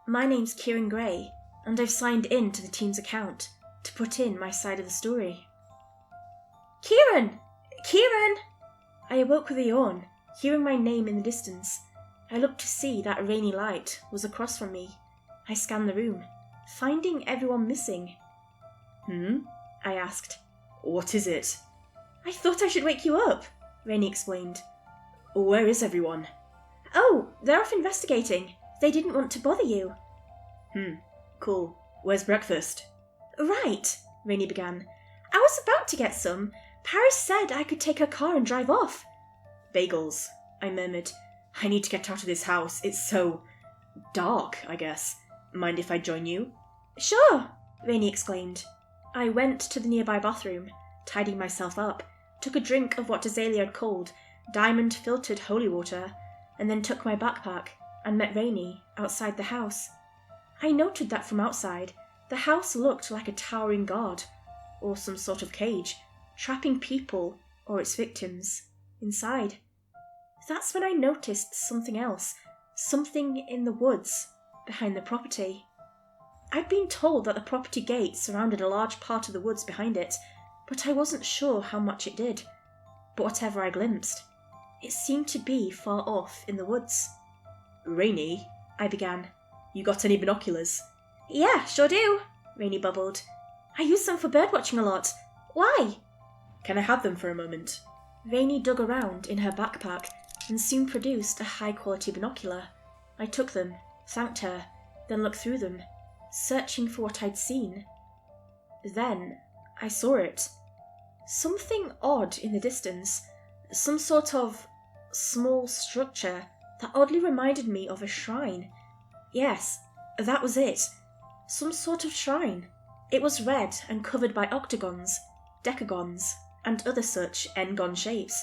My name's Kyran Grey, and I've signed in to the team's account to put in my side of the story. Kyran! Kyran! I awoke with a yawn, hearing my name in the distance. I looked to see that rainy light was across from me. I scanned the room, finding everyone missing. I asked. What is it? I thought I should wake you up, Rainy explained. Where is everyone? Oh, they're off investigating. They didn't want to bother you. Cool. Where's breakfast? Right, Rainy began. I was about to get some. Paris said I could take her car and drive off. Bagels, I murmured. I need to get out of this house. It's so dark, I guess. Mind if I join you? Sure, Rainy exclaimed. I went to the nearby bathroom, tidying myself up, took a drink of what Azalea had called diamond-filtered holy water, and then took my backpack and met Rainy outside the house. I noted that from outside, the house looked like a towering guard, or some sort of cage, trapping people, or its victims, inside. That's when I noticed something else, something in the woods behind the property. I'd been told that the property gate surrounded a large part of the woods behind it, but I wasn't sure how much it did. But whatever I glimpsed, it seemed to be far off in the woods. Rainy, I began. You got any binoculars? Yeah, sure do, Rainy bubbled. I use them for birdwatching a lot. Why? Can I have them for a moment? Rainy dug around in her backpack and soon produced a high-quality binocular. I took them, thanked her, then looked through them, searching for what I'd seen. Then I saw it. Something odd in the distance, some sort of small structure that oddly reminded me of a shrine. Yes, that was it. Some sort of shrine. It was red and covered by octagons, decagons, and other such n-gon shapes.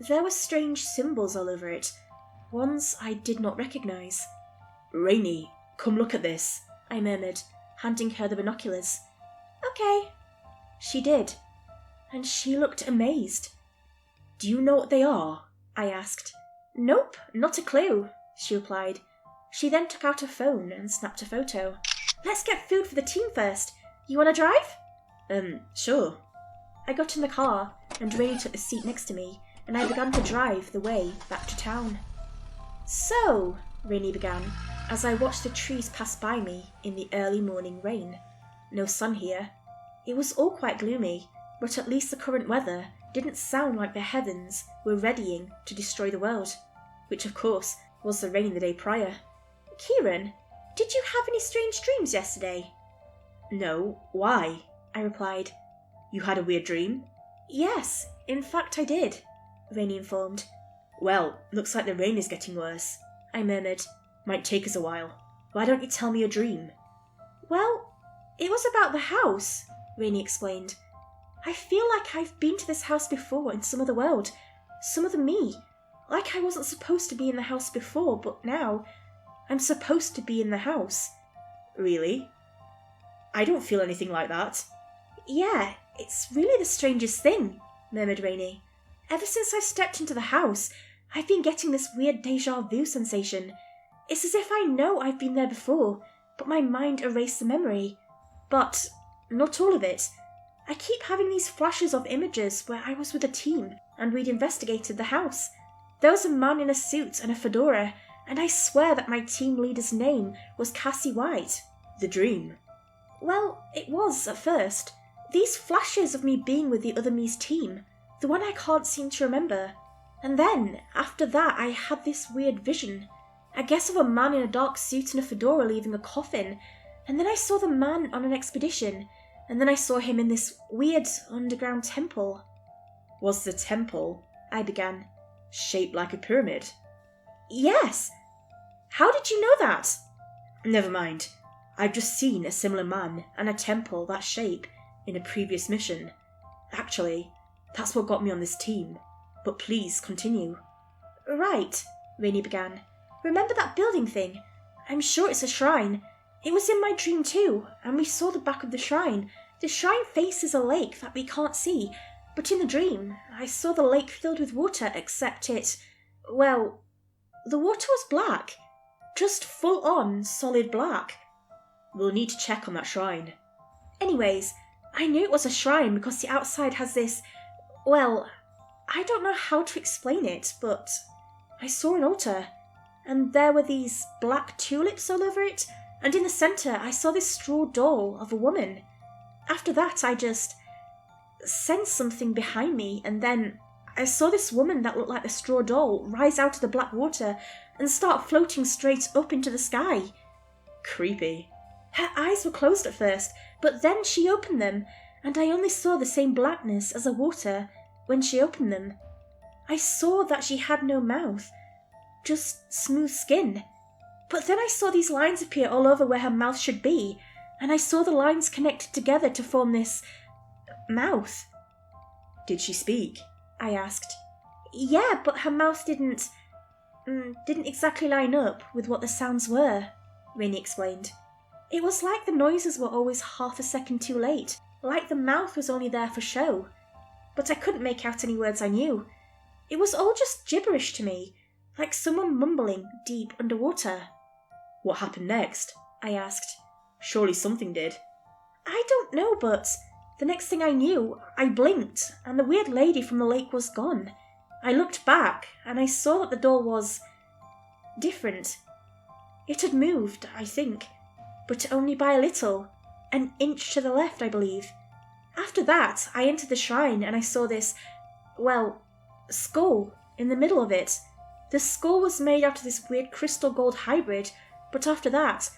There were strange symbols all over it, ones I did not recognise. Rainy, come look at this, I murmured, handing her the binoculars. Okay. She did, and she looked amazed. Do you know what they are? I asked. Nope, not a clue, she replied. She then took out her phone and snapped a photo. Let's get food for the team first. You want to drive? Sure. I got in the car, and Rainy took the seat next to me, and I began to drive the way back to town. So, Rainy began, as I watched the trees pass by me in the early morning rain. No sun here. It was all quite gloomy, but at least the current weather didn't sound like the heavens were readying to destroy the world, which of course was the rain the day prior. Kyran, did you have any strange dreams yesterday? No, why? I replied. You had a weird dream? Yes, in fact I did, Rainy informed. Well, looks like the rain is getting worse, I murmured. Might take us a while. Why don't you tell me your dream? Well, it was about the house, Rainy explained. I feel like I've been to this house before in some other world, some other me. Like I wasn't supposed to be in the house before, but now I'm supposed to be in the house. Really? I don't feel anything like that. Yeah, it's really the strangest thing, murmured Rainy. Ever since I stepped into the house, I've been getting this weird déjà vu sensation. It's as if I know I've been there before, but my mind erased the memory. But not all of it. I keep having these flashes of images where I was with a team and we'd investigated the house. There was a man in a suit and a fedora, and I swear that my team leader's name was Cassie White. The dream? Well, it was at first. These flashes of me being with the other me's team, the one I can't seem to remember. And then, after that, I had this weird vision. I guess of a man in a dark suit and a fedora leaving a coffin, and then I saw the man on an expedition, and then I saw him in this weird underground temple. Was the temple, I began, shaped like a pyramid? Yes! How did you know that? Never mind. I've just seen a similar man and a temple that shape in a previous mission. Actually, that's what got me on this team. But please continue. Right, Rainy began. Remember that building thing? I'm sure it's a shrine. It was in my dream too, and we saw the back of the shrine. The shrine faces a lake that we can't see, but in the dream, I saw the lake filled with water except well, the water was black. Just full-on solid black. We'll need to check on that shrine. Anyways, I knew it was a shrine because the outside has this... Well, I don't know how to explain it, but I saw an altar, and there were these black tulips all over it, and in the centre I saw this straw doll of a woman. After that I just sensed something behind me, and then I saw this woman that looked like the straw doll rise out of the black water and start floating straight up into the sky. Creepy. Her eyes were closed at first, but then she opened them, and I only saw the same blackness as the water when she opened them. I saw that she had no mouth, just smooth skin. But then I saw these lines appear all over where her mouth should be, and I saw the lines connected together to form this mouth. Did she speak? I asked. Yeah, but her mouth didn't exactly line up with what the sounds were, Rainy explained. It was like the noises were always half a second too late, like the mouth was only there for show. But I couldn't make out any words I knew. It was all just gibberish to me, like someone mumbling deep underwater. What happened next? I asked. Surely something did. I don't know, but the next thing I knew, I blinked, and the weird lady from the lake was gone. I looked back, and I saw that the door was different. It had moved, I think, but only by a little, an inch to the left, I believe. After that, I entered the shrine, and I saw this, skull in the middle of it. The skull was made out of this weird crystal gold hybrid, but after that,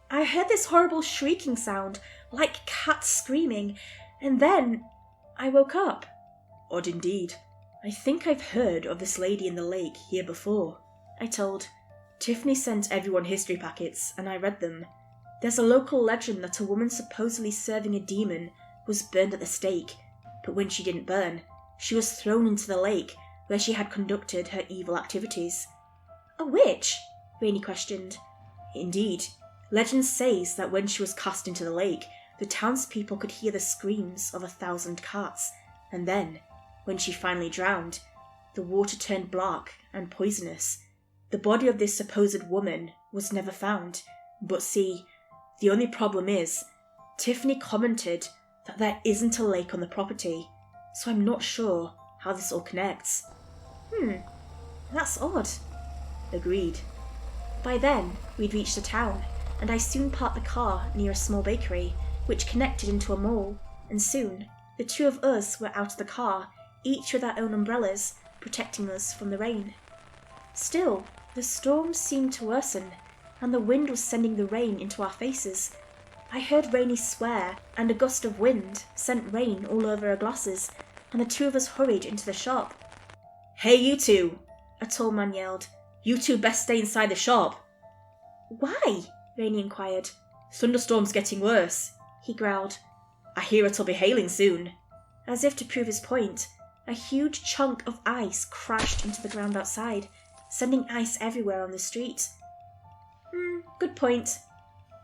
I heard this horrible shrieking sound, like cats screaming, and then I woke up. Odd indeed. I think I've heard of this lady in the lake here before, I told. Tiffany sent everyone history packets, and I read them. There's a local legend that a woman supposedly serving a demon was burned at the stake, but when she didn't burn, she was thrown into the lake where she had conducted her evil activities. A witch? Rainy questioned. Indeed. Legend says that when she was cast into the lake, the townspeople could hear the screams of 1,000 cats, and then, when she finally drowned, the water turned black and poisonous. The body of this supposed woman was never found, but see, the only problem is, Tiffany commented that there isn't a lake on the property, so I'm not sure how this all connects. That's odd. Agreed. By then, we'd reached the town, and I soon parked the car near a small bakery, which connected into a mall, and soon, the two of us were out of the car, each with our own umbrellas, protecting us from the rain. Still, the storm seemed to worsen, and the wind was sending the rain into our faces. I heard Rainy swear, and a gust of wind sent rain all over our glasses, and the two of us hurried into the shop. Hey, you two! A tall man yelled. You two best stay inside the shop. Why? Rainy inquired. Thunderstorm's getting worse, he growled. I hear it'll be hailing soon. As if to prove his point, a huge chunk of ice crashed into the ground outside, sending ice everywhere on the street. Good point.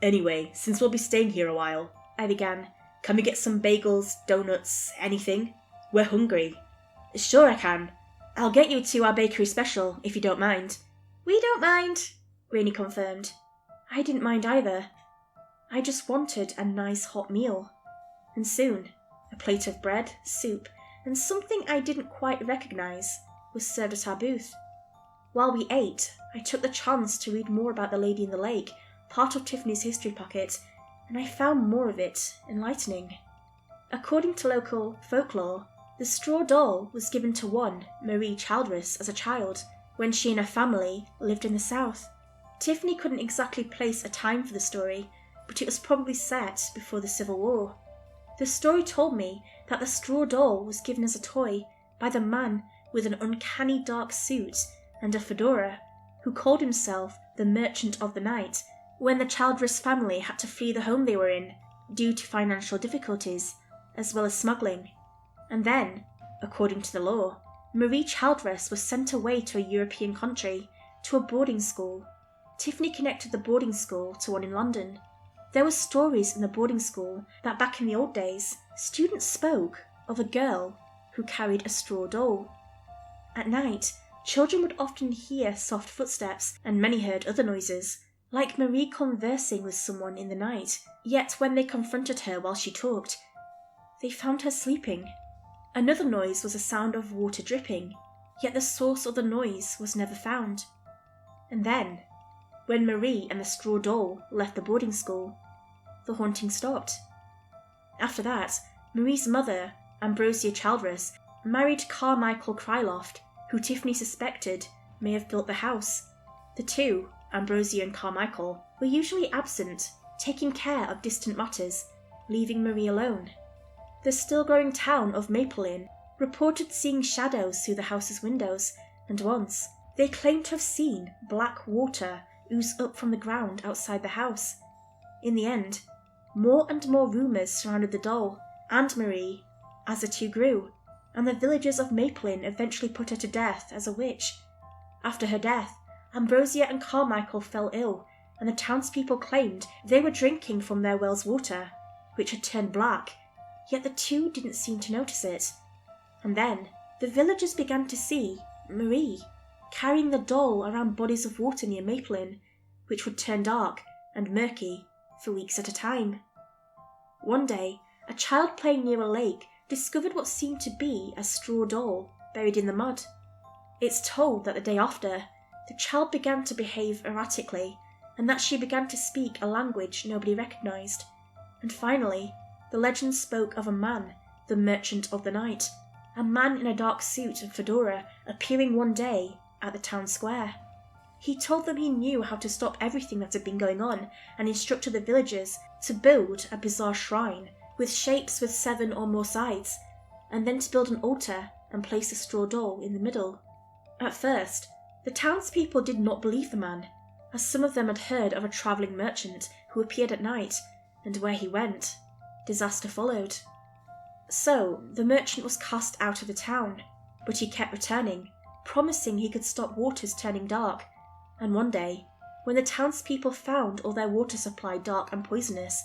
Anyway, since we'll be staying here a while, I began, can we get some bagels, donuts, anything? We're hungry. Sure I can. I'll get you to our bakery special, if you don't mind. We don't mind, Rainy confirmed. I didn't mind either. I just wanted a nice hot meal. And soon, a plate of bread, soup, and something I didn't quite recognise was served at our booth. While we ate, I took the chance to read more about the lady in the lake, part of Tiffany's history packet, and I found more of it enlightening. According to local folklore, the straw doll was given to one Marie Childress as a child, when she and her family lived in the south. Tiffany couldn't exactly place a time for the story, but it was probably set before the Civil War. The story told me that the straw doll was given as a toy by the man with an uncanny dark suit and a fedora, who called himself the Merchant of the Night, when the Childress family had to flee the home they were in due to financial difficulties, as well as smuggling. And then, according to the law, Marie Childress was sent away to a European country, to a boarding school. Tiffany connected the boarding school to one in London. There were stories in the boarding school that back in the old days, students spoke of a girl who carried a straw doll. At night, children would often hear soft footsteps, and many heard other noises, like Marie conversing with someone in the night, yet when they confronted her while she talked, they found her sleeping. Another noise was a sound of water dripping, yet the source of the noise was never found. And then, when Marie and the straw doll left the boarding school, the haunting stopped. After that, Marie's mother, Ambrosia Childress, married Carmichael Kryloft, who Tiffany suspected may have built the house. The two, Ambrosia and Carmichael, were usually absent, taking care of distant matters, leaving Marie alone. The still-growing town of Maple Inn reported seeing shadows through the house's windows, and once they claimed to have seen black water ooze up from the ground outside the house. In the end, more and more rumours surrounded the doll and Marie as the two grew, and the villagers of Maple Inn eventually put her to death as a witch. After her death, Ambrosia and Carmichael fell ill, and the townspeople claimed they were drinking from their well's water, which had turned black, yet the two didn't seem to notice it. And then the villagers began to see Marie carrying the doll around bodies of water near Maple Inn, which would turn dark and murky for weeks at a time. One day, a child playing near a lake discovered what seemed to be a straw doll buried in the mud. It's told that the day after, the child began to behave erratically, and that she began to speak a language nobody recognised. And finally, the legend spoke of a man, the Merchant of the Night, a man in a dark suit and fedora appearing one day at the town square. He told them he knew how to stop everything that had been going on and instructed the villagers to build a bizarre shrine with shapes with 7 or more sides, and then to build an altar and place a straw doll in the middle. At first, the townspeople did not believe the man, as some of them had heard of a travelling merchant who appeared at night, and where he went, disaster followed. So the merchant was cast out of the town, but he kept returning, promising he could stop waters turning dark, and one day, when the townspeople found all their water supply dark and poisonous,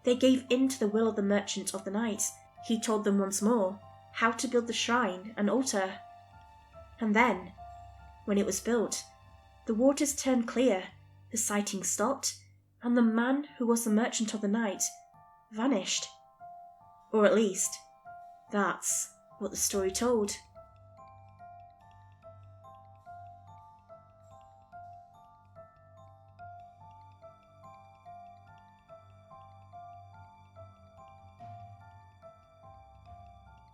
they gave in to the will of the Merchant of the Night. He told them once more how to build the shrine and altar. And then, when it was built, the waters turned clear, the sightings stopped, and the man who was the Merchant of the Night vanished. Or at least, that's what the story told.